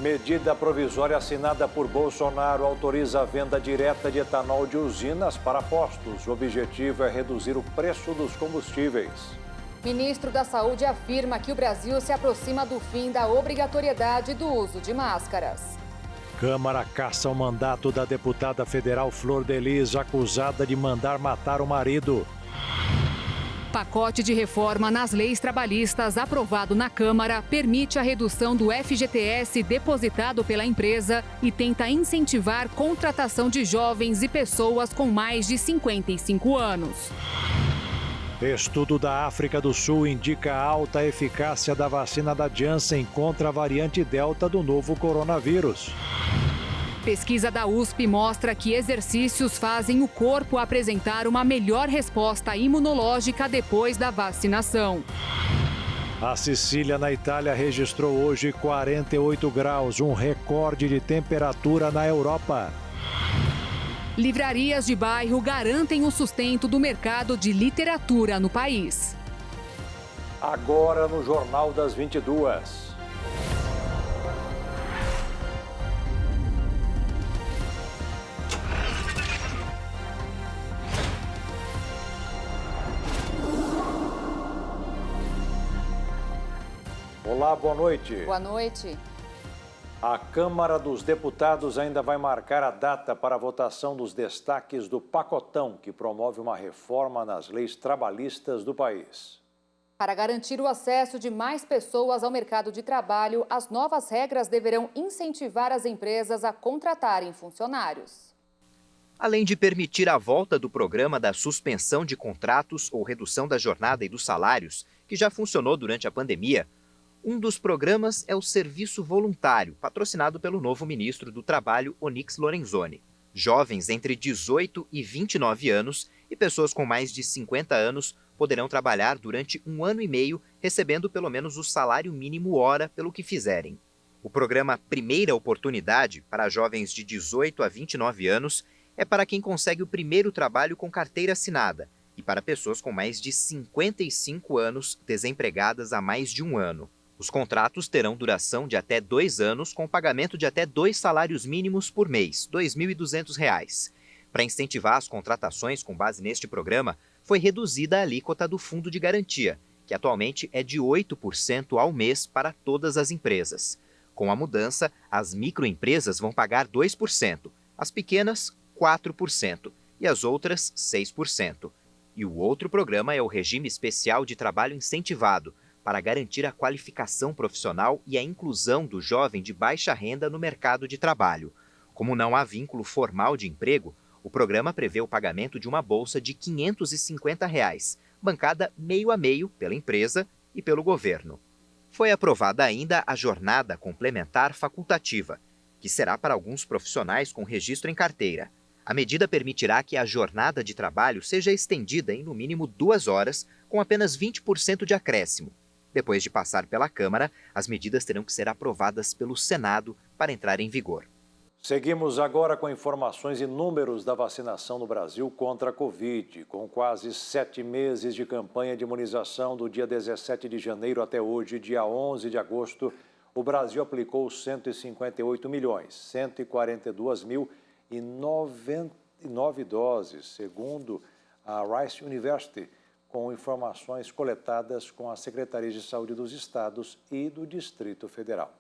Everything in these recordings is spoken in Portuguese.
Medida provisória assinada por Bolsonaro autoriza a venda direta de etanol de usinas para postos. O objetivo é reduzir o preço dos combustíveis. Ministro da Saúde afirma que o Brasil se aproxima do fim da obrigatoriedade do uso de máscaras. Câmara caça o mandato da deputada federal Flor de Lis, acusada de mandar matar o marido. Pacote de reforma nas leis trabalhistas aprovado na Câmara permite a redução do FGTS depositado pela empresa e tenta incentivar contratação de jovens e pessoas com mais de 55 anos. Estudo da África do Sul indica a alta eficácia da vacina da Janssen contra a variante Delta do novo coronavírus. Pesquisa da USP mostra que exercícios fazem o corpo apresentar uma melhor resposta imunológica depois da vacinação. A Sicília, na Itália, registrou hoje 48 graus, um recorde de temperatura na Europa. Livrarias de bairro garantem o sustento do mercado de literatura no país. Agora no Jornal das 22. Olá, boa noite. Boa noite. A Câmara dos Deputados ainda vai marcar a data para a votação dos destaques do pacotão que promove uma reforma nas leis trabalhistas do país. Para garantir o acesso de mais pessoas ao mercado de trabalho, as novas regras deverão incentivar as empresas a contratarem funcionários. Além de permitir a volta do programa da suspensão de contratos ou redução da jornada e dos salários, que já funcionou durante a pandemia, um dos programas é o Serviço Voluntário, patrocinado pelo novo ministro do Trabalho, Onyx Lorenzoni. Jovens entre 18 e 29 anos e pessoas com mais de 50 anos poderão trabalhar durante 1 ano e meio, recebendo pelo menos o salário mínimo hora pelo que fizerem. O programa Primeira Oportunidade, para jovens de 18 a 29 anos, é para quem consegue o primeiro trabalho com carteira assinada e para pessoas com mais de 55 anos desempregadas há mais de 1 ano. Os contratos terão duração de até 2 anos, com pagamento de até 2 salários mínimos por mês, R$ 2.200. Para incentivar as contratações com base neste programa, foi reduzida a alíquota do Fundo de Garantia, que atualmente é de 8% ao mês para todas as empresas. Com a mudança, as microempresas vão pagar 2%, as pequenas, 4% e as outras, 6%. E o outro programa é o Regime Especial de Trabalho Incentivado, para garantir a qualificação profissional e a inclusão do jovem de baixa renda no mercado de trabalho. Como não há vínculo formal de emprego, o programa prevê o pagamento de uma bolsa de R$ 550, bancada meio a meio pela empresa e pelo governo. Foi aprovada ainda a jornada complementar facultativa, que será para alguns profissionais com registro em carteira. A medida permitirá que a jornada de trabalho seja estendida em no mínimo 2 horas, com apenas 20% de acréscimo. Depois de passar pela Câmara, as medidas terão que ser aprovadas pelo Senado para entrar em vigor. Seguimos agora com informações e números da vacinação no Brasil contra a Covid. Com quase 7 meses de campanha de imunização do dia 17 de janeiro até hoje, dia 11 de agosto, o Brasil aplicou 158.142.099 doses, segundo a Rice University, com informações coletadas com as Secretarias de Saúde dos Estados e do Distrito Federal.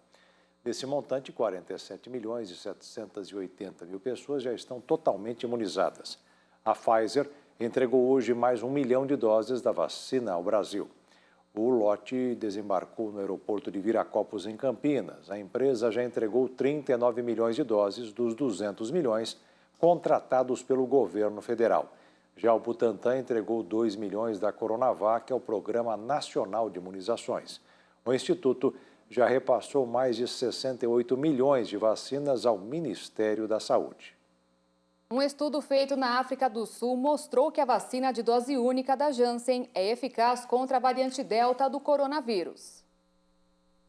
Desse montante, 47.780.000 pessoas já estão totalmente imunizadas. A Pfizer entregou hoje mais 1 milhão de doses da vacina ao Brasil. O lote desembarcou no aeroporto de Viracopos, em Campinas. A empresa já entregou 39 milhões de doses dos 200 milhões contratados pelo governo federal. Já o Butantan entregou 2 milhões da Coronavac ao Programa Nacional de Imunizações. O Instituto já repassou mais de 68 milhões de vacinas ao Ministério da Saúde. Um estudo feito na África do Sul mostrou que a vacina de dose única da Janssen é eficaz contra a variante Delta do coronavírus.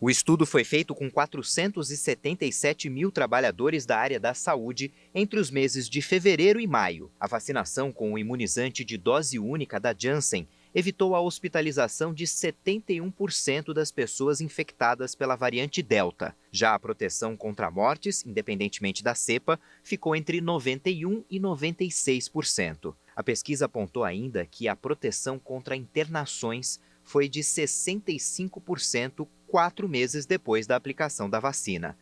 O estudo foi feito com 477 mil trabalhadores da área da saúde entre os meses de fevereiro e maio. A vacinação com o imunizante de dose única da Janssen evitou a hospitalização de 71% das pessoas infectadas pela variante Delta. Já a proteção contra mortes, independentemente da cepa, ficou entre 91% e 96%. A pesquisa apontou ainda que a proteção contra internações foi de 65% 4 meses depois da aplicação da vacina.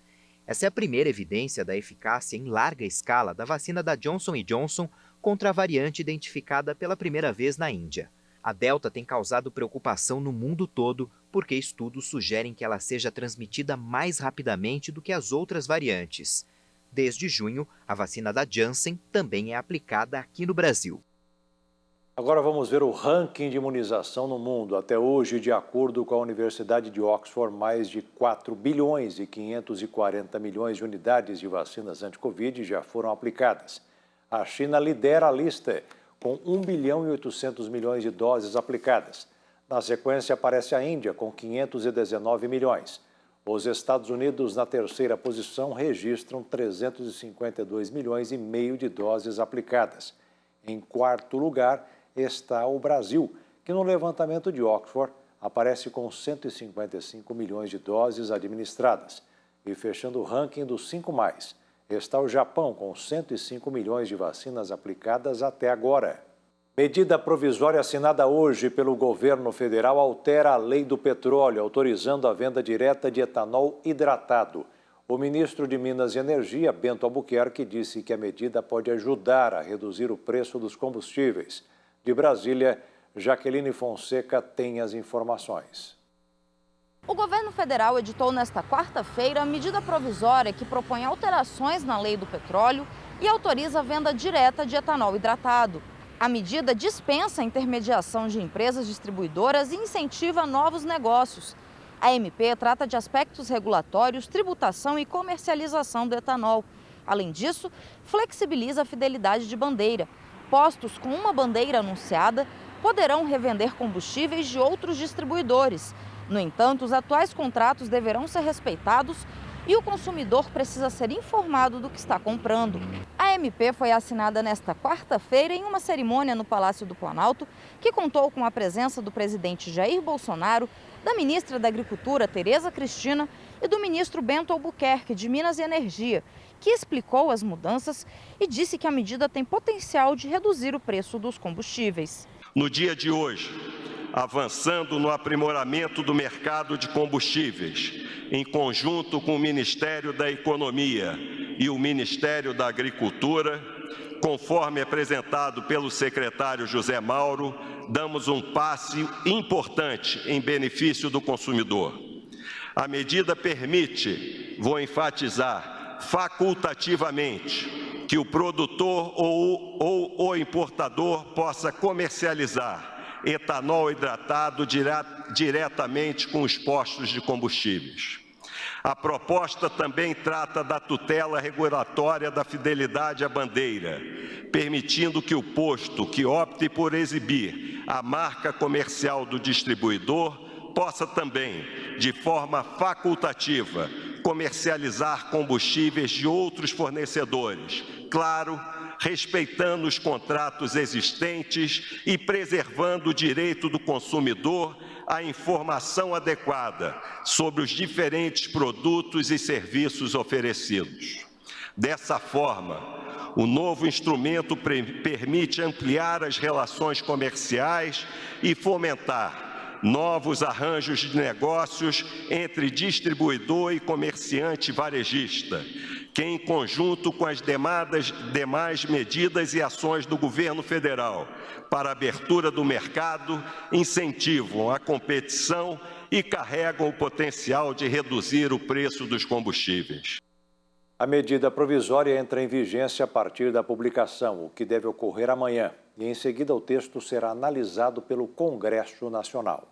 Essa é a primeira evidência da eficácia em larga escala da vacina da Johnson & Johnson contra a variante identificada pela primeira vez na Índia. A Delta tem causado preocupação no mundo todo porque estudos sugerem que ela seja transmitida mais rapidamente do que as outras variantes. Desde junho, a vacina da Janssen também é aplicada aqui no Brasil. Agora vamos ver o ranking de imunização no mundo. Até hoje, de acordo com a Universidade de Oxford, mais de 4 bilhões e 540 milhões de unidades de vacinas anti-Covid já foram aplicadas. A China lidera a lista, com 1 bilhão e 800 milhões de doses aplicadas. Na sequência, aparece a Índia, com 519 milhões. Os Estados Unidos, na terceira posição, registram 352 milhões e meio de doses aplicadas. Em quarto lugar está o Brasil, que no levantamento de Oxford aparece com 155 milhões de doses administradas. E fechando o ranking dos 5 mais, está o Japão, com 105 milhões de vacinas aplicadas até agora. Medida provisória assinada hoje pelo governo federal altera a lei do petróleo, autorizando a venda direta de etanol hidratado. O ministro de Minas e Energia, Bento Albuquerque, disse que a medida pode ajudar a reduzir o preço dos combustíveis. De Brasília, Jaqueline Fonseca tem as informações. O governo federal editou nesta quarta-feira a medida provisória que propõe alterações na lei do petróleo e autoriza a venda direta de etanol hidratado. A medida dispensa a intermediação de empresas distribuidoras e incentiva novos negócios. A MP trata de aspectos regulatórios, tributação e comercialização do etanol. Além disso, flexibiliza a fidelidade de bandeira. Postos com uma bandeira anunciada poderão revender combustíveis de outros distribuidores. No entanto, os atuais contratos deverão ser respeitados e o consumidor precisa ser informado do que está comprando. A MP foi assinada nesta quarta-feira em uma cerimônia no Palácio do Planalto, que contou com a presença do presidente Jair Bolsonaro, da ministra da Agricultura, Tereza Cristina, e do ministro Bento Albuquerque, de Minas e Energia, que explicou as mudanças e disse que a medida tem potencial de reduzir o preço dos combustíveis. No dia de hoje, avançando no aprimoramento do mercado de combustíveis, em conjunto com o Ministério da Economia e o Ministério da Agricultura, conforme apresentado pelo secretário José Mauro, damos um passo importante em benefício do consumidor. A medida permite, vou enfatizar, facultativamente, que o produtor ou o importador possa comercializar etanol hidratado diretamente com os postos de combustíveis. A proposta também trata da tutela regulatória da fidelidade à bandeira, permitindo que o posto que opte por exibir a marca comercial do distribuidor possa também, de forma facultativa, comercializar combustíveis de outros fornecedores, claro, respeitando os contratos existentes e preservando o direito do consumidor à informação adequada sobre os diferentes produtos e serviços oferecidos. Dessa forma, o novo instrumento permite ampliar as relações comerciais e fomentar novos arranjos de negócios entre distribuidor e comerciante varejista, que, em conjunto com as demais medidas e ações do governo federal para a abertura do mercado, incentivam a competição e carregam o potencial de reduzir o preço dos combustíveis. A medida provisória entra em vigência a partir da publicação, o que deve ocorrer amanhã. E em seguida o texto será analisado pelo Congresso Nacional.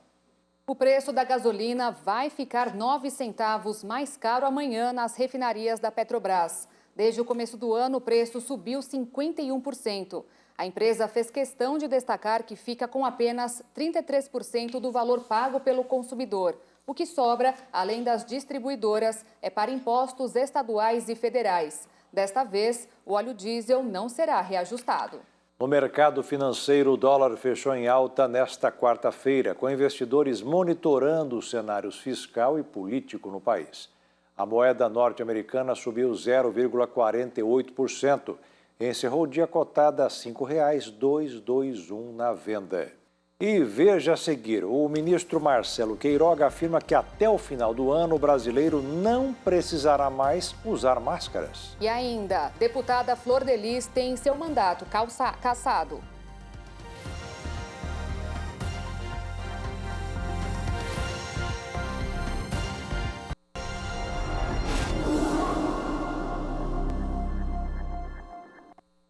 O preço da gasolina vai ficar 9 centavos mais caro amanhã nas refinarias da Petrobras. Desde o começo do ano, o preço subiu 51%. A empresa fez questão de destacar que fica com apenas 33% do valor pago pelo consumidor. O que sobra, além das distribuidoras, é para impostos estaduais e federais. Desta vez, o óleo diesel não será reajustado. No mercado financeiro, o dólar fechou em alta nesta quarta-feira, com investidores monitorando os cenários fiscal e político no país. A moeda norte-americana subiu 0,48% e encerrou o dia cotada a R$ 5,221 na venda. E veja a seguir, o ministro Marcelo Queiroga afirma que até o final do ano o brasileiro não precisará mais usar máscaras. E ainda, deputada Flor de Lis tem seu mandato cassado.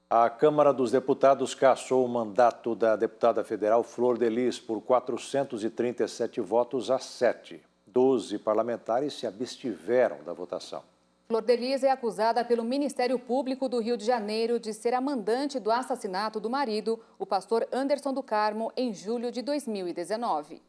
A Câmara dos Deputados cassou o mandato da deputada federal Flor de Lis por 437 votos a 7. 12 parlamentares se abstiveram da votação. Flor de Lis é acusada pelo Ministério Público do Rio de Janeiro de ser a mandante do assassinato do marido, o pastor Anderson do Carmo, em julho de 2019.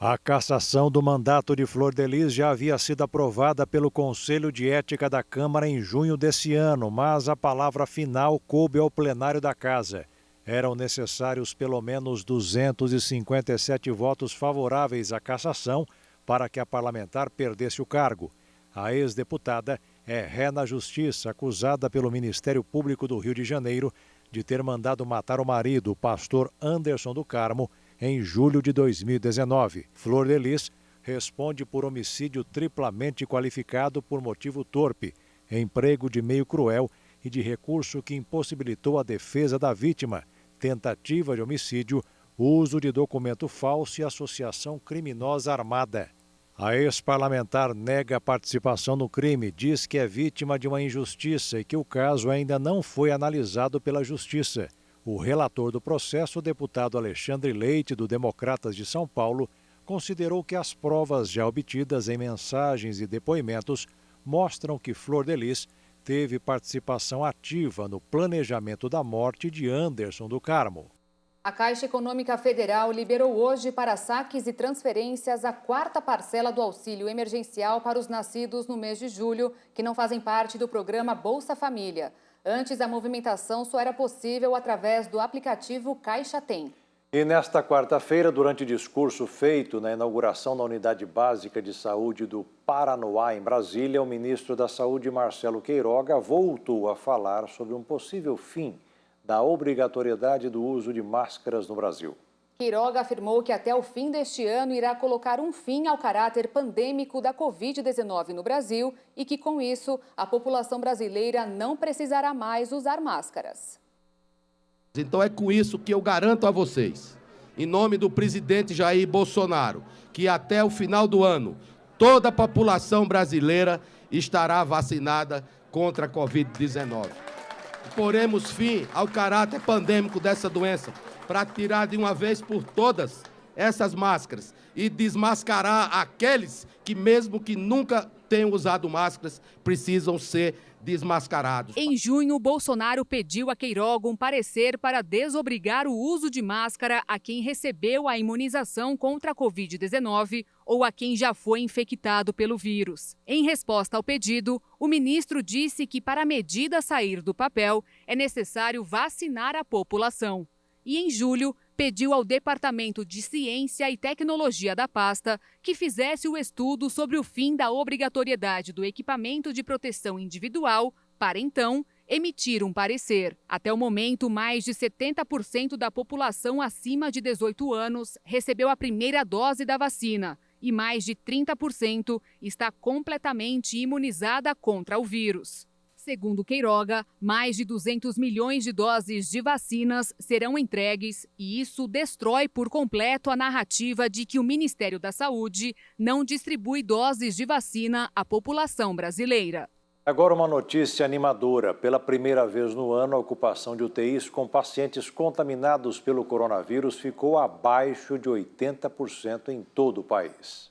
A cassação do mandato de Flor de Lis já havia sido aprovada pelo Conselho de Ética da Câmara em junho desse ano, mas a palavra final coube ao plenário da Casa. Eram necessários pelo menos 257 votos favoráveis à cassação para que a parlamentar perdesse o cargo. A ex-deputada é ré na Justiça, acusada pelo Ministério Público do Rio de Janeiro de ter mandado matar o marido, o pastor Anderson do Carmo, em julho de 2019. Flor de Lis responde por homicídio triplamente qualificado por motivo torpe, emprego de meio cruel e de recurso que impossibilitou a defesa da vítima, tentativa de homicídio, uso de documento falso e associação criminosa armada. A ex-parlamentar nega a participação no crime, diz que é vítima de uma injustiça e que o caso ainda não foi analisado pela Justiça. O relator do processo, o deputado Alexandre Leite, do Democratas de São Paulo, considerou que as provas já obtidas em mensagens e depoimentos mostram que Flor de Lis teve participação ativa no planejamento da morte de Anderson do Carmo. A Caixa Econômica Federal liberou hoje para saques e transferências a 4ª parcela do auxílio emergencial para os nascidos no mês de julho, que não fazem parte do programa Bolsa Família. Antes, a movimentação só era possível através do aplicativo Caixa Tem. E nesta quarta-feira, durante discurso feito na inauguração da Unidade Básica de Saúde do Paranoá, em Brasília, o ministro da Saúde, Marcelo Queiroga, voltou a falar sobre um possível fim da obrigatoriedade do uso de máscaras no Brasil. Queiroga afirmou que até o fim deste ano irá colocar um fim ao caráter pandêmico da Covid-19 no Brasil e que, com isso, a população brasileira não precisará mais usar máscaras. Então é com isso que eu garanto a vocês, em nome do presidente Jair Bolsonaro, que até o final do ano toda a população brasileira estará vacinada contra a Covid-19. Poremos fim ao caráter pandêmico dessa doença, para tirar de uma vez por todas essas máscaras e desmascarar aqueles que, mesmo que nunca tenham usado máscaras, precisam ser desmascarados. Em junho, Bolsonaro pediu a Queiroga um parecer para desobrigar o uso de máscara a quem recebeu a imunização contra a Covid-19 ou a quem já foi infectado pelo vírus. Em resposta ao pedido, o ministro disse que para a medida sair do papel, é necessário vacinar a população. E em julho, pediu ao Departamento de Ciência e Tecnologia da pasta que fizesse o estudo sobre o fim da obrigatoriedade do equipamento de proteção individual para, então, emitir um parecer. Até o momento, mais de 70% da população acima de 18 anos recebeu a primeira dose da vacina e mais de 30% está completamente imunizada contra o vírus. Segundo Queiroga, mais de 200 milhões de doses de vacinas serão entregues e isso destrói por completo a narrativa de que o Ministério da Saúde não distribui doses de vacina à população brasileira. Agora uma notícia animadora. Pela primeira vez no ano, a ocupação de UTIs com pacientes contaminados pelo coronavírus ficou abaixo de 80% em todo o país.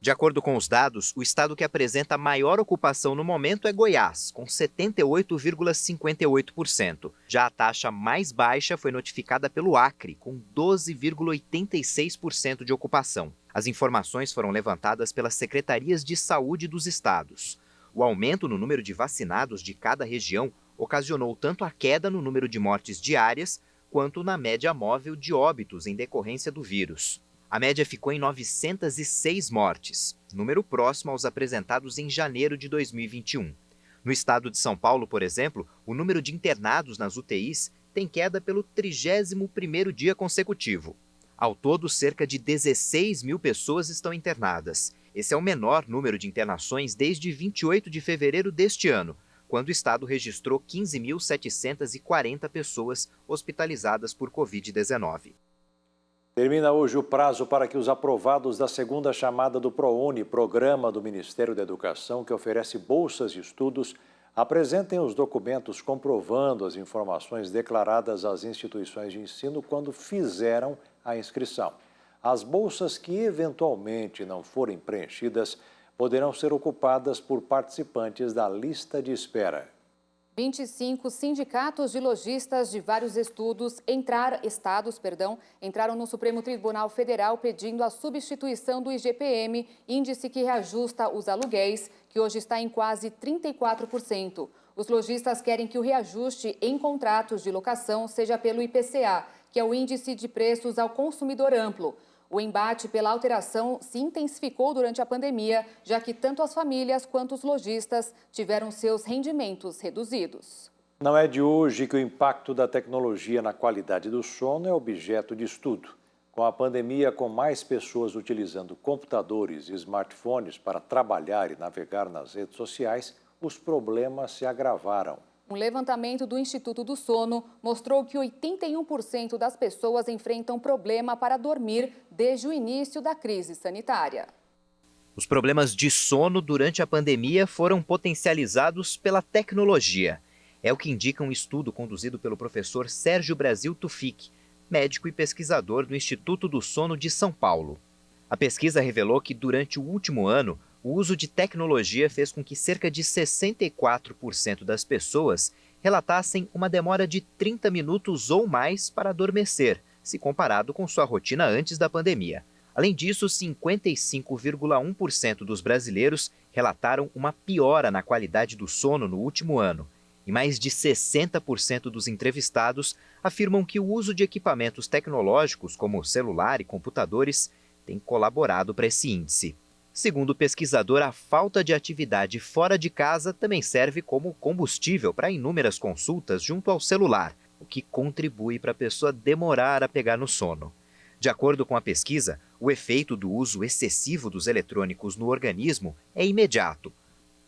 De acordo com os dados, o estado que apresenta maior ocupação no momento é Goiás, com 78,58%. Já a taxa mais baixa foi notificada pelo Acre, com 12,86% de ocupação. As informações foram levantadas pelas secretarias de saúde dos estados. O aumento no número de vacinados de cada região ocasionou tanto a queda no número de mortes diárias, quanto na média móvel de óbitos em decorrência do vírus. A média ficou em 906 mortes, número próximo aos apresentados em janeiro de 2021. No estado de São Paulo, por exemplo, o número de internados nas UTIs tem queda pelo 31º dia consecutivo. Ao todo, cerca de 16 mil pessoas estão internadas. Esse é o menor número de internações desde 28 de fevereiro deste ano, quando o estado registrou 15.740 pessoas hospitalizadas por Covid-19. Termina hoje o prazo para que os aprovados da segunda chamada do ProUni, programa do Ministério da Educação que oferece bolsas de estudos, apresentem os documentos comprovando as informações declaradas às instituições de ensino quando fizeram a inscrição. As bolsas que eventualmente não forem preenchidas poderão ser ocupadas por participantes da lista de espera. 25 sindicatos de lojistas de vários estados entraram no Supremo Tribunal Federal pedindo a substituição do IGPM, índice que reajusta os aluguéis, que hoje está em quase 34%. Os lojistas querem que o reajuste em contratos de locação seja pelo IPCA, que é o Índice de Preços ao Consumidor Amplo. O embate pela alteração se intensificou durante a pandemia, já que tanto as famílias quanto os lojistas tiveram seus rendimentos reduzidos. Não é de hoje que o impacto da tecnologia na qualidade do sono é objeto de estudo. Com a pandemia, com mais pessoas utilizando computadores e smartphones para trabalhar e navegar nas redes sociais, os problemas se agravaram. Um levantamento do Instituto do Sono mostrou que 81% das pessoas enfrentam problema para dormir desde o início da crise sanitária. Os problemas de sono durante a pandemia foram potencializados pela tecnologia. É o que indica um estudo conduzido pelo professor Sérgio Brasil Tufik, médico e pesquisador do Instituto do Sono de São Paulo. A pesquisa revelou que durante o último ano, o uso de tecnologia fez com que cerca de 64% das pessoas relatassem uma demora de 30 minutos ou mais para adormecer, se comparado com sua rotina antes da pandemia. Além disso, 55,1% dos brasileiros relataram uma piora na qualidade do sono no último ano. E mais de 60% dos entrevistados afirmam que o uso de equipamentos tecnológicos, como celular e computadores, tem colaborado para esse índice. Segundo o pesquisador, a falta de atividade fora de casa também serve como combustível para inúmeras consultas junto ao celular, o que contribui para a pessoa demorar a pegar no sono. De acordo com a pesquisa, o efeito do uso excessivo dos eletrônicos no organismo é imediato.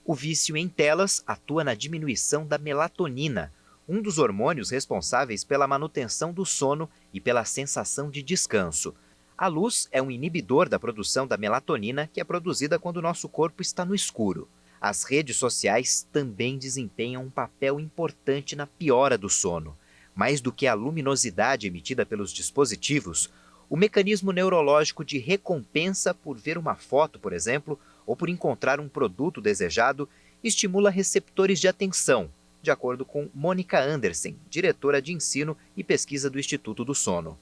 O vício em telas atua na diminuição da melatonina, um dos hormônios responsáveis pela manutenção do sono e pela sensação de descanso. A luz é um inibidor da produção da melatonina, que é produzida quando o nosso corpo está no escuro. As redes sociais também desempenham um papel importante na piora do sono. Mais do que a luminosidade emitida pelos dispositivos, o mecanismo neurológico de recompensa por ver uma foto, por exemplo, ou por encontrar um produto desejado, estimula receptores de atenção, de acordo com Mônica Andersen, diretora de ensino e pesquisa do Instituto do Sono.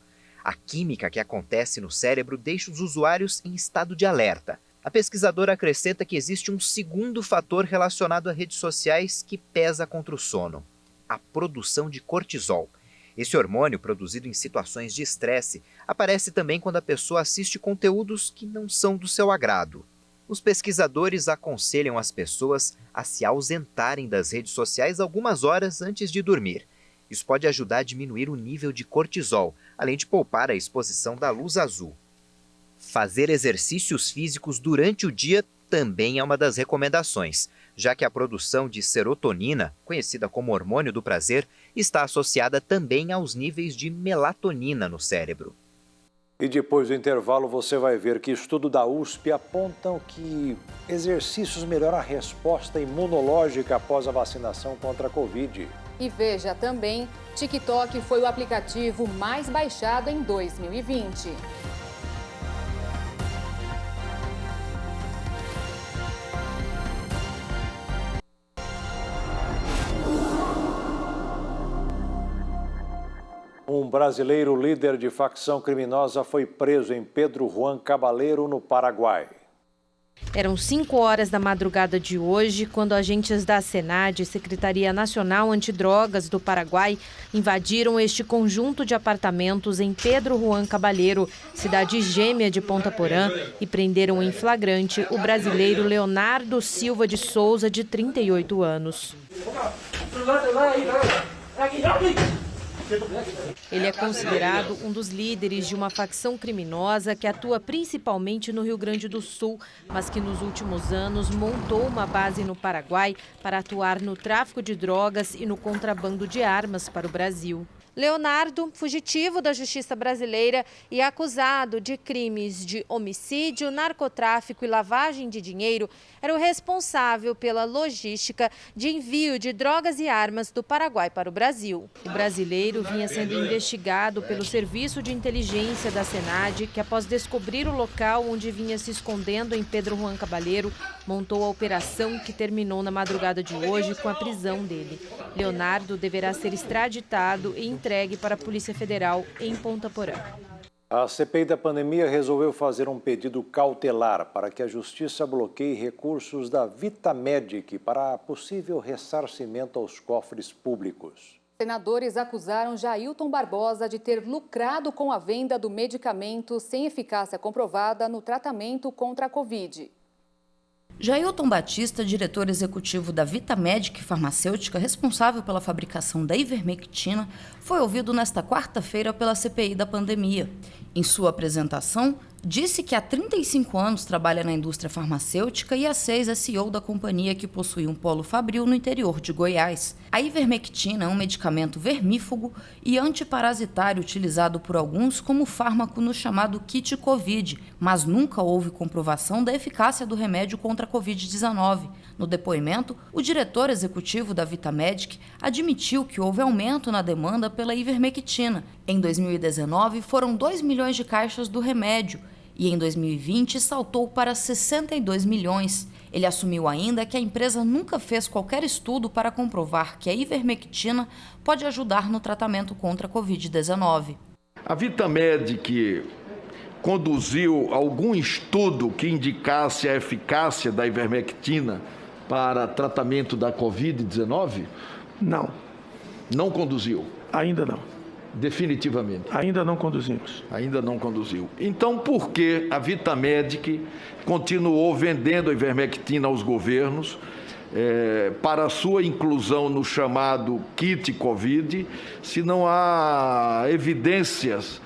A química que acontece no cérebro deixa os usuários em estado de alerta. A pesquisadora acrescenta que existe um segundo fator relacionado a redes sociais que pesa contra o sono: a produção de cortisol. Esse hormônio, produzido em situações de estresse, aparece também quando a pessoa assiste conteúdos que não são do seu agrado. Os pesquisadores aconselham as pessoas a se ausentarem das redes sociais algumas horas antes de dormir. Isso pode ajudar a diminuir o nível de cortisol, além de poupar a exposição da luz azul. Fazer exercícios físicos durante o dia também é uma das recomendações, já que a produção de serotonina, conhecida como hormônio do prazer, está associada também aos níveis de melatonina no cérebro. E depois do intervalo você vai ver que estudos da USP apontam que exercícios melhoram a resposta imunológica após a vacinação contra a Covid. E veja também, TikTok foi o aplicativo mais baixado em 2020. Um brasileiro líder de facção criminosa foi preso em Pedro Juan Cabaleiro, no Paraguai. Eram 5 horas da madrugada de hoje, quando agentes da SENAD, Secretaria Nacional Antidrogas do Paraguai, invadiram este conjunto de apartamentos em Pedro Juan Cabaleiro, cidade gêmea de Ponta Porã, e prenderam em flagrante o brasileiro Leonardo Silva de Souza, de 38 anos. Ele é considerado um dos líderes de uma facção criminosa que atua principalmente no Rio Grande do Sul, mas que nos últimos anos montou uma base no Paraguai para atuar no tráfico de drogas e no contrabando de armas para o Brasil. Leonardo, fugitivo da justiça brasileira e acusado de crimes de homicídio, narcotráfico e lavagem de dinheiro, era o responsável pela logística de envio de drogas e armas do Paraguai para o Brasil. O brasileiro vinha sendo investigado pelo Serviço de Inteligência da SENAD, que após descobrir o local onde vinha se escondendo em Pedro Juan Cabaleiro, montou a operação que terminou na madrugada de hoje com a prisão dele. Leonardo deverá ser extraditado e entregue para a Polícia Federal em Ponta Porã. A CPI da pandemia resolveu fazer um pedido cautelar para que a Justiça bloqueie recursos da Vitamedic para possível ressarcimento aos cofres públicos. Senadores acusaram Jailton Barbosa de ter lucrado com a venda do medicamento sem eficácia comprovada no tratamento contra a Covid. Jailton Batista, diretor executivo da Vitamedic Farmacêutica, responsável pela fabricação da ivermectina, foi ouvido nesta quarta-feira pela CPI da pandemia. Em sua apresentação, disse que há 35 anos trabalha na indústria farmacêutica e há 6 é CEO da companhia que possui um polo fabril no interior de Goiás. A ivermectina é um medicamento vermífugo e antiparasitário utilizado por alguns como fármaco no chamado kit Covid, mas nunca houve comprovação da eficácia do remédio contra a Covid-19. No depoimento, o diretor executivo da Vitamedic admitiu que houve aumento na demanda pela ivermectina. Em 2019, foram 2 milhões de caixas do remédio e em 2020 saltou para 62 milhões. Ele assumiu ainda que a empresa nunca fez qualquer estudo para comprovar que a ivermectina pode ajudar no tratamento contra a Covid-19. A Vitamedic conduziu algum estudo que indicasse a eficácia da ivermectina para tratamento da Covid-19? Não. Não conduziu? Ainda não. Definitivamente? Ainda não conduzimos. Ainda não conduziu. Então, por que a Vitamedic continuou vendendo a ivermectina aos governos para sua inclusão no chamado kit Covid, se não há evidências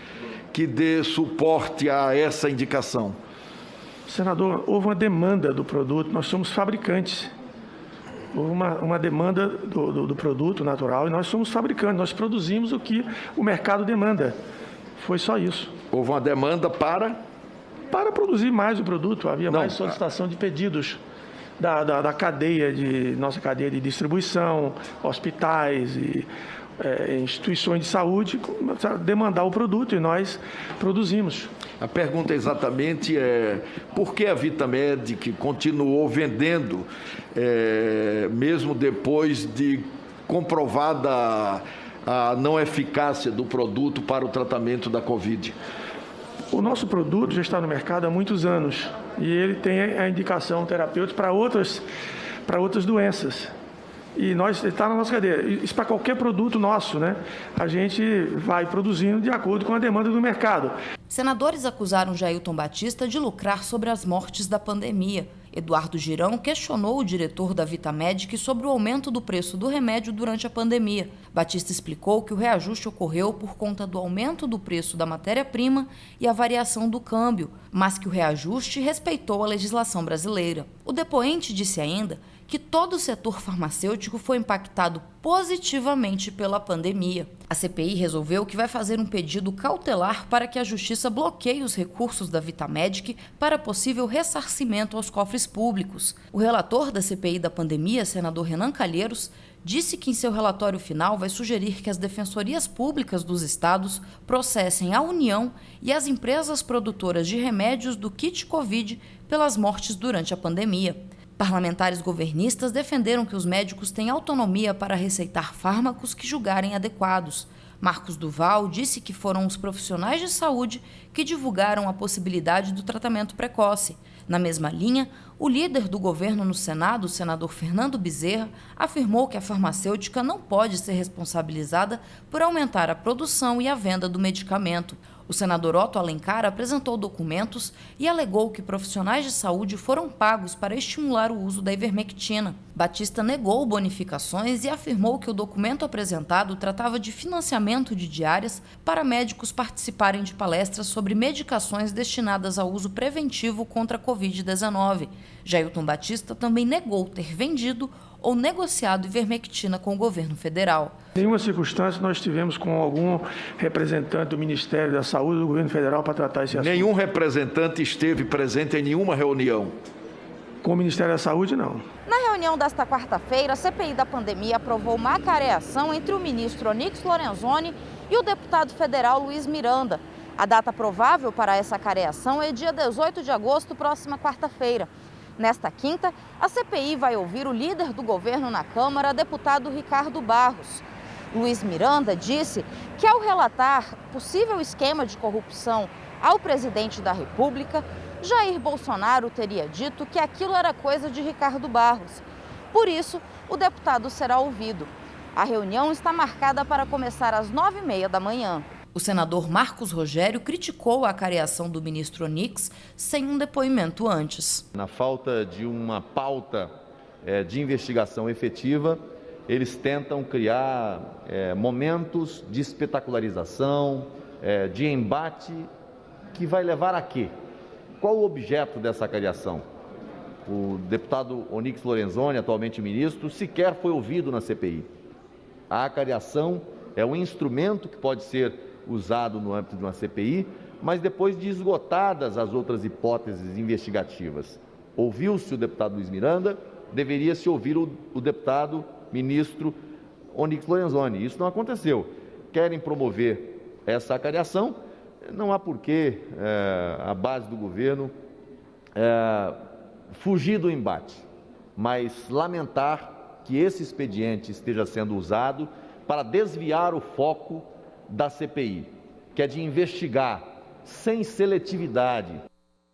que dê suporte a essa indicação? Senador, houve uma demanda do produto, nós somos fabricantes. Houve uma demanda do produto natural e nós somos fabricantes, nós produzimos o que o mercado demanda. Foi só isso. Houve uma demanda para produzir mais o produto, havia mais solicitação de pedidos da cadeia nossa cadeia de distribuição, hospitais e instituições de saúde, demandar o produto e nós produzimos. A pergunta exatamente por que a Vitamedic continuou vendendo, mesmo depois de comprovada a não eficácia do produto para o tratamento da Covid? O nosso produto já está no mercado há muitos anos e ele tem a indicação terapêutica para outras doenças. E está na nossa cadeia. Isso para qualquer produto nosso, né? A gente vai produzindo de acordo com a demanda do mercado. Senadores acusaram Jailton Batista de lucrar sobre as mortes da pandemia. Eduardo Girão questionou o diretor da Vitamedic sobre o aumento do preço do remédio durante a pandemia. Batista explicou que o reajuste ocorreu por conta do aumento do preço da matéria-prima e a variação do câmbio, mas que o reajuste respeitou a legislação brasileira. O depoente disse ainda que todo o setor farmacêutico foi impactado positivamente pela pandemia. A CPI resolveu que vai fazer um pedido cautelar para que a Justiça bloqueie os recursos da Vitamedic para possível ressarcimento aos cofres públicos. O relator da CPI da pandemia, senador Renan Calheiros, disse que em seu relatório final vai sugerir que as defensorias públicas dos estados processem a União e as empresas produtoras de remédios do kit Covid pelas mortes durante a pandemia. Parlamentares governistas defenderam que os médicos têm autonomia para receitar fármacos que julgarem adequados. Marcos Duval disse que foram os profissionais de saúde que divulgaram a possibilidade do tratamento precoce. Na mesma linha, o líder do governo no Senado, o senador Fernando Bezerra, afirmou que a farmacêutica não pode ser responsabilizada por aumentar a produção e a venda do medicamento. O senador Otto Alencar apresentou documentos e alegou que profissionais de saúde foram pagos para estimular o uso da ivermectina. Batista negou bonificações e afirmou que o documento apresentado tratava de financiamento de diárias para médicos participarem de palestras sobre medicações destinadas ao uso preventivo contra a Covid-19. Jailton Batista também negou ter vendido ou negociado ivermectina com o governo federal. Em nenhuma circunstância nós estivemos com algum representante do Ministério da Saúde do governo federal para tratar esse assunto. Nenhum representante esteve presente em nenhuma reunião. Com o Ministério da Saúde, não. Na reunião desta quarta-feira, a CPI da pandemia aprovou uma acareação entre o ministro Onyx Lorenzoni e o deputado federal Luiz Miranda. A data provável para essa acareação é dia 18 de agosto, próxima quarta-feira. Nesta quinta, a CPI vai ouvir o líder do governo na Câmara, deputado Ricardo Barros. Luiz Miranda disse que, ao relatar possível esquema de corrupção ao presidente da República, Jair Bolsonaro teria dito que aquilo era coisa de Ricardo Barros. Por isso, o deputado será ouvido. A reunião está marcada para começar às 9h30 da manhã. O senador Marcos Rogério criticou a acareação do ministro Onyx sem um depoimento antes. Na falta de uma pauta de investigação efetiva, eles tentam criar momentos de espetacularização, de embate, que vai levar a quê? Qual o objeto dessa acareação? O deputado Onyx Lorenzoni, atualmente ministro, sequer foi ouvido na CPI. A acareação é um instrumento que pode ser usado no âmbito de uma CPI, mas depois de esgotadas as outras hipóteses investigativas. Ouviu-se o deputado Luiz Miranda, deveria-se ouvir o deputado ministro Onyx Lorenzoni. Isso não aconteceu. Querem promover essa acareação, não há porquê a base do governo fugir do embate, mas lamentar que esse expediente esteja sendo usado para desviar o foco da CPI, que é de investigar sem seletividade.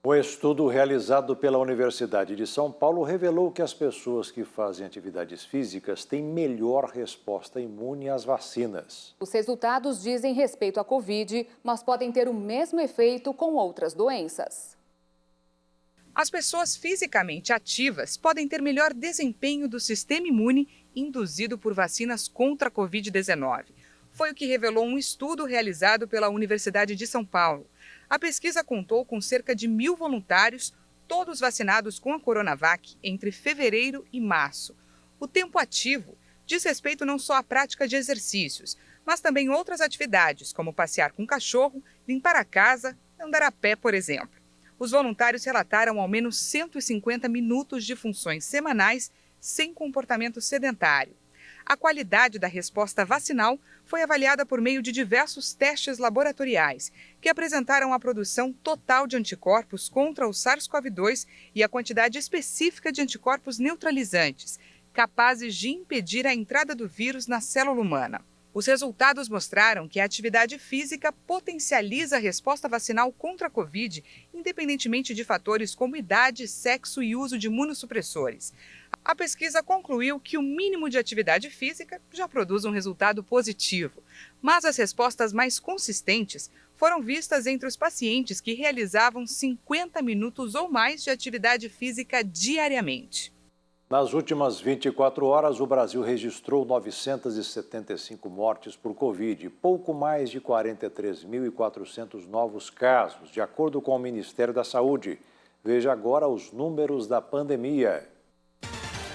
O estudo realizado pela Universidade de São Paulo revelou que as pessoas que fazem atividades físicas têm melhor resposta imune às vacinas. Os resultados dizem respeito à Covid, mas podem ter o mesmo efeito com outras doenças. As pessoas fisicamente ativas podem ter melhor desempenho do sistema imune induzido por vacinas contra a Covid-19. Foi o que revelou um estudo realizado pela Universidade de São Paulo. A pesquisa contou com cerca de 1.000 voluntários, todos vacinados com a Coronavac entre fevereiro e março. O tempo ativo diz respeito não só à prática de exercícios, mas também outras atividades, como passear com o cachorro, limpar a casa, andar a pé, por exemplo. Os voluntários relataram ao menos 150 minutos de funções semanais sem comportamento sedentário. A qualidade da resposta vacinal foi avaliada por meio de diversos testes laboratoriais, que apresentaram a produção total de anticorpos contra o SARS-CoV-2 e a quantidade específica de anticorpos neutralizantes, capazes de impedir a entrada do vírus na célula humana. Os resultados mostraram que a atividade física potencializa a resposta vacinal contra a Covid, independentemente de fatores como idade, sexo e uso de imunossupressores. A pesquisa concluiu que o mínimo de atividade física já produz um resultado positivo, mas as respostas mais consistentes foram vistas entre os pacientes que realizavam 50 minutos ou mais de atividade física diariamente. Nas últimas 24 horas, o Brasil registrou 975 mortes por Covid, pouco mais de 43.400 novos casos, de acordo com o Ministério da Saúde. Veja agora os números da pandemia.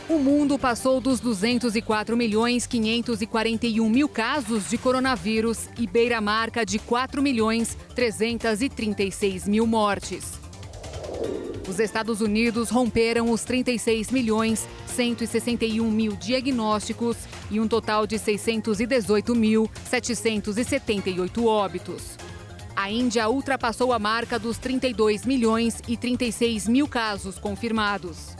O mundo passou dos 204.541.000 casos de coronavírus e beira a marca de 4.336.000 mortes. Os Estados Unidos romperam os 36.161.000 diagnósticos e um total de 618.778 óbitos. A Índia ultrapassou a marca dos 32.036.000 casos confirmados.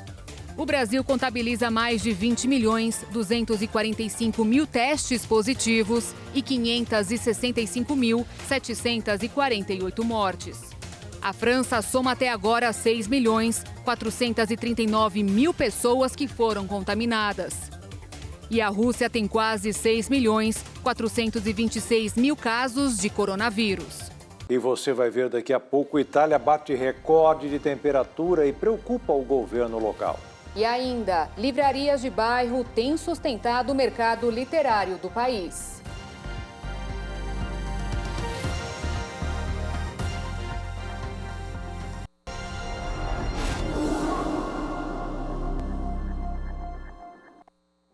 O Brasil contabiliza mais de 20.245.000 testes positivos e 565.748 mortes. A França soma até agora 6.439.000 pessoas que foram contaminadas. E a Rússia tem quase 6.426.000 casos de coronavírus. E você vai ver daqui a pouco, Itália bate recorde de temperatura e preocupa o governo local. E ainda, livrarias de bairro têm sustentado o mercado literário do país.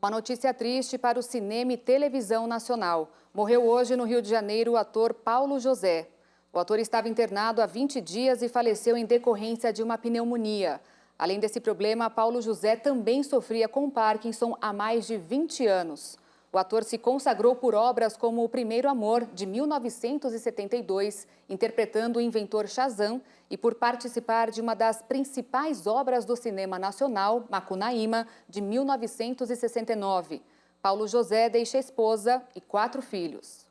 Uma notícia triste para o cinema e televisão nacional. Morreu hoje no Rio de Janeiro o ator Paulo José. O ator estava internado há 20 dias e faleceu em decorrência de uma pneumonia. Além desse problema, Paulo José também sofria com Parkinson há mais de 20 anos. O ator se consagrou por obras como O Primeiro Amor, de 1972, interpretando o inventor Shazam, e por participar de uma das principais obras do cinema nacional, Macunaíma, de 1969. Paulo José deixa a esposa e 4 filhos.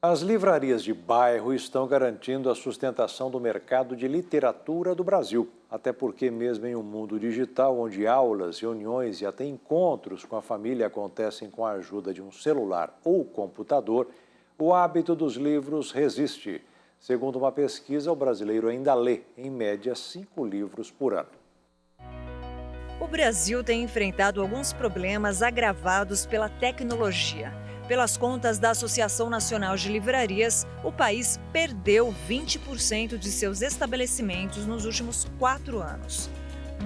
As livrarias de bairro estão garantindo a sustentação do mercado de literatura do Brasil. Até porque, mesmo em um mundo digital, onde aulas, reuniões e até encontros com a família acontecem com a ajuda de um celular ou computador, o hábito dos livros resiste. Segundo uma pesquisa, o brasileiro ainda lê, em média, 5 livros por ano. O Brasil tem enfrentado alguns problemas agravados pela tecnologia. Pelas contas da Associação Nacional de Livrarias, o país perdeu 20% de seus estabelecimentos nos últimos 4 anos.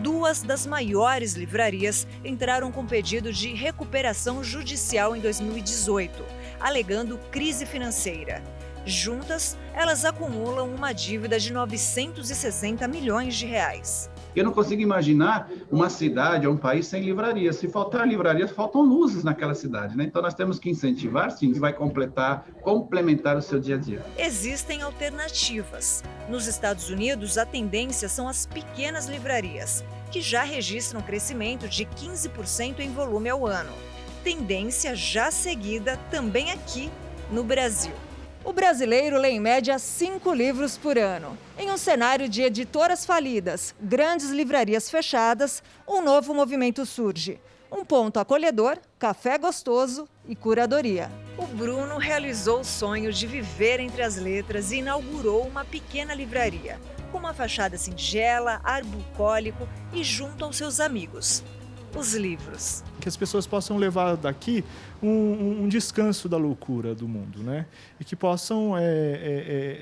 2 das maiores livrarias entraram com pedido de recuperação judicial em 2018, alegando crise financeira. Juntas, elas acumulam uma dívida de 960 milhões de reais. Eu não consigo imaginar uma cidade ou um país sem livrarias. Se faltar livrarias, faltam luzes naquela cidade, né? Então nós temos que incentivar, sim, que vai complementar o seu dia a dia. Existem alternativas. Nos Estados Unidos, a tendência são as pequenas livrarias, que já registram crescimento de 15% em volume ao ano. Tendência já seguida também aqui no Brasil. O brasileiro lê em média 5 livros por ano. Em um cenário de editoras falidas, grandes livrarias fechadas, um novo movimento surge. Um ponto acolhedor, café gostoso e curadoria. O Bruno realizou o sonho de viver entre as letras e inaugurou uma pequena livraria, com uma fachada singela, ar bucólico e junto aos seus amigos. Os livros. Que as pessoas possam levar daqui um descanso da loucura do mundo, né? E que possam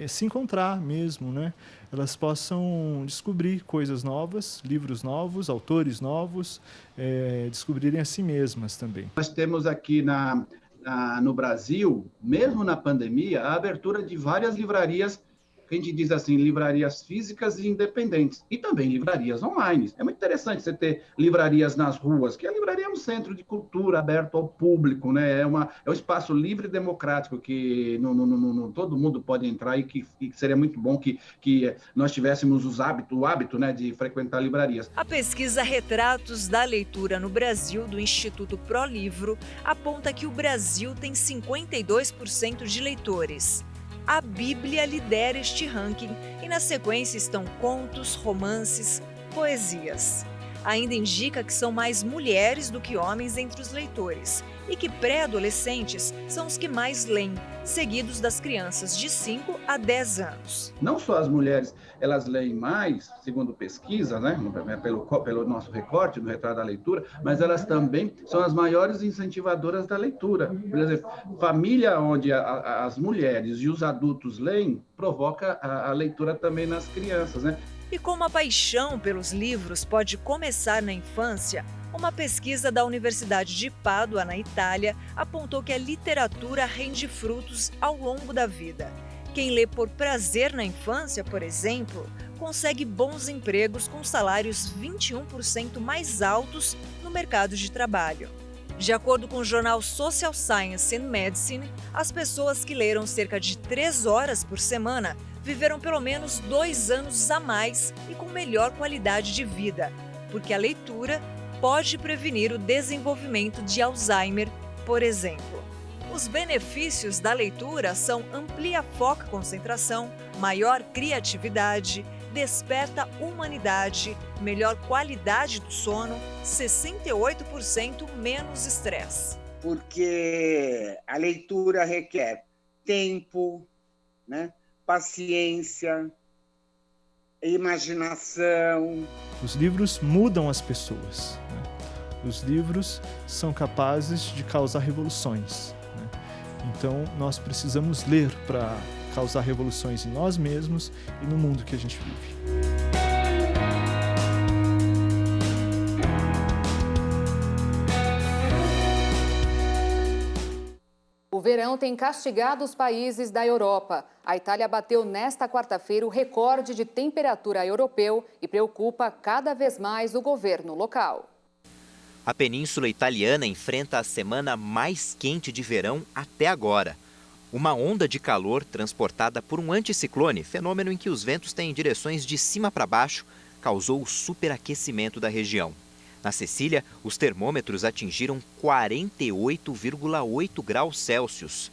se encontrar mesmo, né? Elas possam descobrir coisas novas, livros novos, autores novos, descobrirem a si mesmas também. Nós temos aqui no Brasil, mesmo na pandemia, a abertura de várias livrarias, que a gente diz assim, livrarias físicas e independentes, e também livrarias online. É muito interessante você ter livrarias nas ruas, que a livraria é um centro de cultura aberto ao público, né? É um espaço livre e democrático que todo mundo pode entrar e que seria muito bom que nós tivéssemos o hábito, né, de frequentar livrarias. A pesquisa Retratos da Leitura no Brasil, do Instituto ProLivro, aponta que o Brasil tem 52% de leitores. A Bíblia lidera este ranking e na sequência estão contos, romances, poesias. Ainda indica que são mais mulheres do que homens entre os leitores e que pré-adolescentes são os que mais leem, seguidos das crianças de 5 a 10 anos. Não só as mulheres, elas leem mais, segundo pesquisa, né, pelo nosso recorte do Retrato da Leitura, mas elas também são as maiores incentivadoras da leitura. Por exemplo, família onde as mulheres e os adultos leem, provoca a leitura também nas crianças, né? E como a paixão pelos livros pode começar na infância, uma pesquisa da Universidade de Pádua, na Itália, apontou que a literatura rende frutos ao longo da vida. Quem lê por prazer na infância, por exemplo, consegue bons empregos com salários 21% mais altos no mercado de trabalho. De acordo com o jornal Social Science and Medicine, as pessoas que leram cerca de 3 horas por semana viveram pelo menos 2 anos a mais e com melhor qualidade de vida, porque a leitura pode prevenir o desenvolvimento de Alzheimer, por exemplo. Os benefícios da leitura são amplia foco e concentração, maior criatividade, desperta humanidade, melhor qualidade do sono, 68% menos estresse. Porque a leitura requer tempo, né? Paciência, imaginação. Os livros mudam as pessoas, né? Os livros são capazes de causar revoluções, né? Então, nós precisamos ler para causar revoluções em nós mesmos e no mundo que a gente vive. O verão tem castigado os países da Europa. A Itália bateu nesta quarta-feira o recorde de temperatura europeu e preocupa cada vez mais o governo local. A Península Italiana enfrenta a semana mais quente de verão até agora. Uma onda de calor transportada por um anticiclone, fenômeno em que os ventos têm direções de cima para baixo, causou o superaquecimento da região. Na Sicília, os termômetros atingiram 48,8 graus Celsius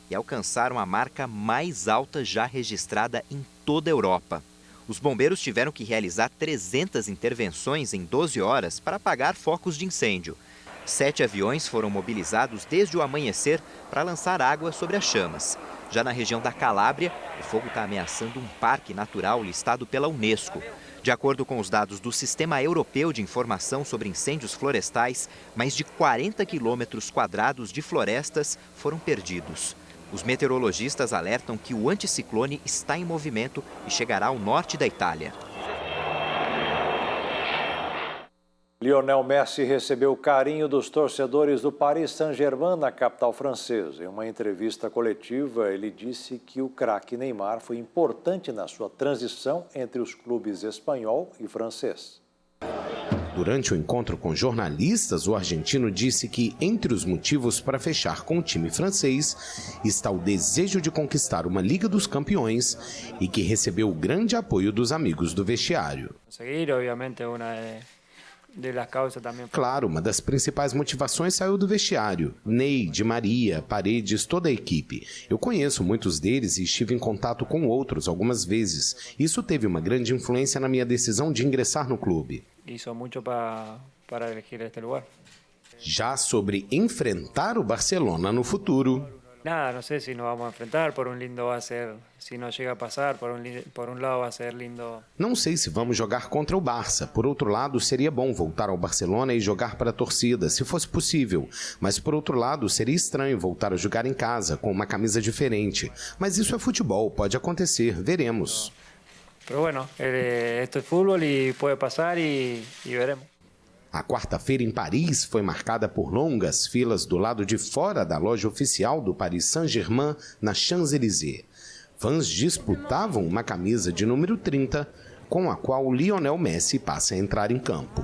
e alcançaram a marca mais alta já registrada em toda a Europa. Os bombeiros tiveram que realizar 300 intervenções em 12 horas para apagar focos de incêndio. 7 aviões foram mobilizados desde o amanhecer para lançar água sobre as chamas. Já na região da Calábria, o fogo está ameaçando um parque natural listado pela Unesco. De acordo com os dados do Sistema Europeu de Informação sobre Incêndios Florestais, mais de 40 quilômetros quadrados de florestas foram perdidos. Os meteorologistas alertam que o anticiclone está em movimento e chegará ao norte da Itália. Lionel Messi recebeu o carinho dos torcedores do Paris Saint-Germain na capital francesa. Em uma entrevista coletiva, ele disse que o craque Neymar foi importante na sua transição entre os clubes espanhol e francês. Durante o encontro com jornalistas, o argentino disse que, entre os motivos para fechar com o time francês, está o desejo de conquistar uma Liga dos Campeões e que recebeu o grande apoio dos amigos do vestiário. Claro, uma das principais motivações saiu do vestiário. Ney, Di Maria, Paredes, toda a equipe. Eu conheço muitos deles e estive em contato com outros algumas vezes. Isso teve uma grande influência na minha decisão de ingressar no clube. Para elegir este lugar. Já sobre enfrentar o Barcelona no futuro. Nada, não sei se nos vamos a enfrentar, por lindo va a ser, se não chega a passar, por lado va a ser lindo. Não sei se vamos jogar contra o Barça. Por outro lado, seria bom voltar ao Barcelona e jogar para a torcida, se fosse possível. Mas por outro lado, seria estranho voltar a jogar em casa, com uma camisa diferente. Mas isso é futebol, pode acontecer, veremos. Pero bueno, esto es fútbol y puede pasar y veremos. A quarta-feira em Paris foi marcada por longas filas do lado de fora da loja oficial do Paris Saint-Germain, na Champs-Élysées. Fãs disputavam uma camisa de número 30, com a qual Lionel Messi passa a entrar em campo.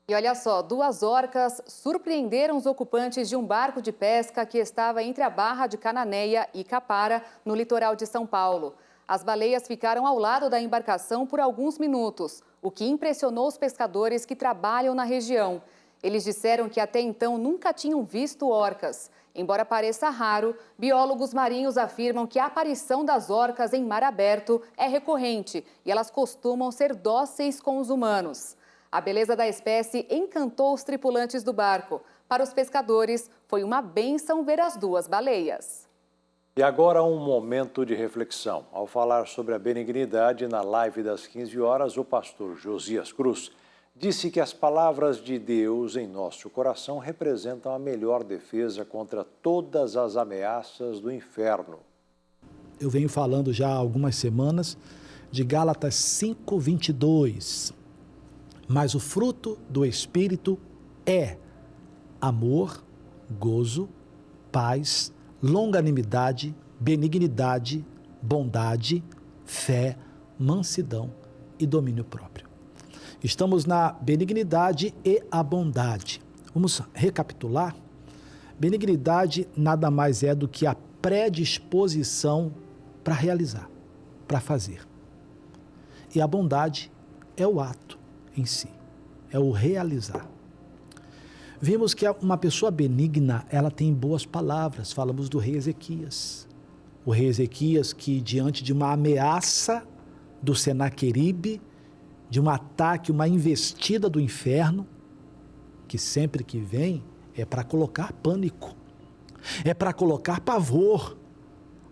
E olha só, 2 orcas surpreenderam os ocupantes de um barco de pesca que estava entre a Barra de Cananéia e Capara, no litoral de São Paulo. As baleias ficaram ao lado da embarcação por alguns minutos, o que impressionou os pescadores que trabalham na região. Eles disseram que até então nunca tinham visto orcas. Embora pareça raro, biólogos marinhos afirmam que a aparição das orcas em mar aberto é recorrente e elas costumam ser dóceis com os humanos. A beleza da espécie encantou os tripulantes do barco. Para os pescadores, foi uma bênção ver as 2 baleias. E agora um momento de reflexão. Ao falar sobre a benignidade na live das 15 horas, o pastor Josias Cruz disse que as palavras de Deus em nosso coração representam a melhor defesa contra todas as ameaças do inferno. Eu venho falando já há algumas semanas de Gálatas 5:22. Mas o fruto do Espírito é amor, gozo, paz, longanimidade, benignidade, bondade, fé, mansidão e domínio próprio. Estamos na benignidade e a bondade. Vamos recapitular? Benignidade nada mais é do que a predisposição para realizar, para fazer. E a bondade é o ato em si, é o realizar. Vimos que uma pessoa benigna, ela tem boas palavras. Falamos do rei Ezequias. O rei Ezequias, que diante de uma ameaça do Senaqueribe, de um ataque, uma investida do inferno, que sempre que vem é para colocar pânico, é para colocar pavor.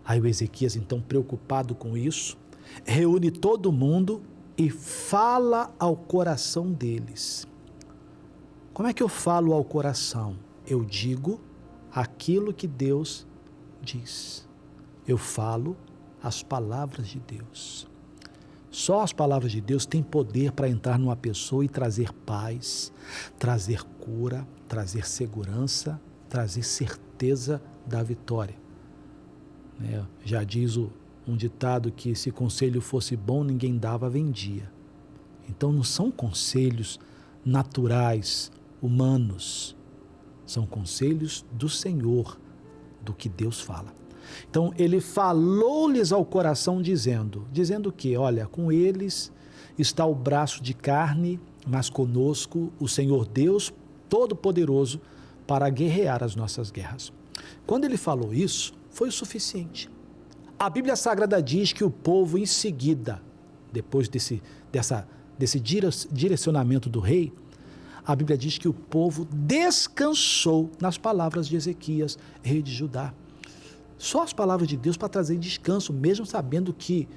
Aí o Ezequias, então, preocupado com isso, reúne todo mundo e fala ao coração deles. Como é que eu falo ao coração? Eu digo aquilo que Deus diz. Eu falo as palavras de Deus. Só as palavras de Deus têm poder para entrar numa pessoa e trazer paz, trazer cura, trazer segurança, trazer certeza da vitória. Já diz um ditado que se conselho fosse bom, ninguém dava, vendia. Então não são conselhos naturais, humanos. São conselhos do Senhor, do que Deus fala. Então ele falou-lhes ao coração dizendo que, olha, com eles está o braço de carne, mas conosco o Senhor Deus Todo-Poderoso para guerrear as nossas guerras. Quando ele falou isso, foi o suficiente. A Bíblia Sagrada diz que o povo em seguida, depois desse direcionamento do rei, a Bíblia diz que o povo descansou nas palavras de Ezequias, rei de Judá. Só as palavras de Deus para trazer descanso, mesmo sabendo que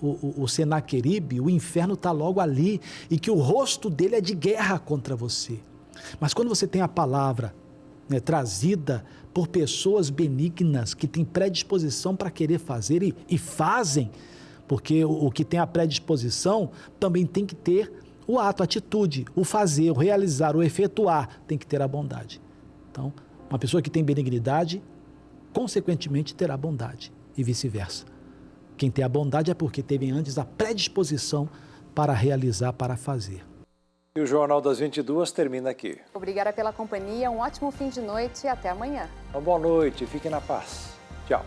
o Senaqueribe, o inferno está logo ali e que o rosto dele é de guerra contra você. Mas quando você tem a palavra trazida por pessoas benignas que têm predisposição para querer fazer e fazem, porque o que tem a predisposição também tem que ter o ato, a atitude, o fazer, o realizar, o efetuar, tem que ter a bondade. Então, uma pessoa que tem benignidade, consequentemente terá bondade e vice-versa. Quem tem a bondade é porque teve antes a predisposição para realizar, para fazer. E o Jornal das 22 termina aqui. Obrigada pela companhia, um ótimo fim de noite e até amanhã. Uma boa noite, fiquem na paz. Tchau.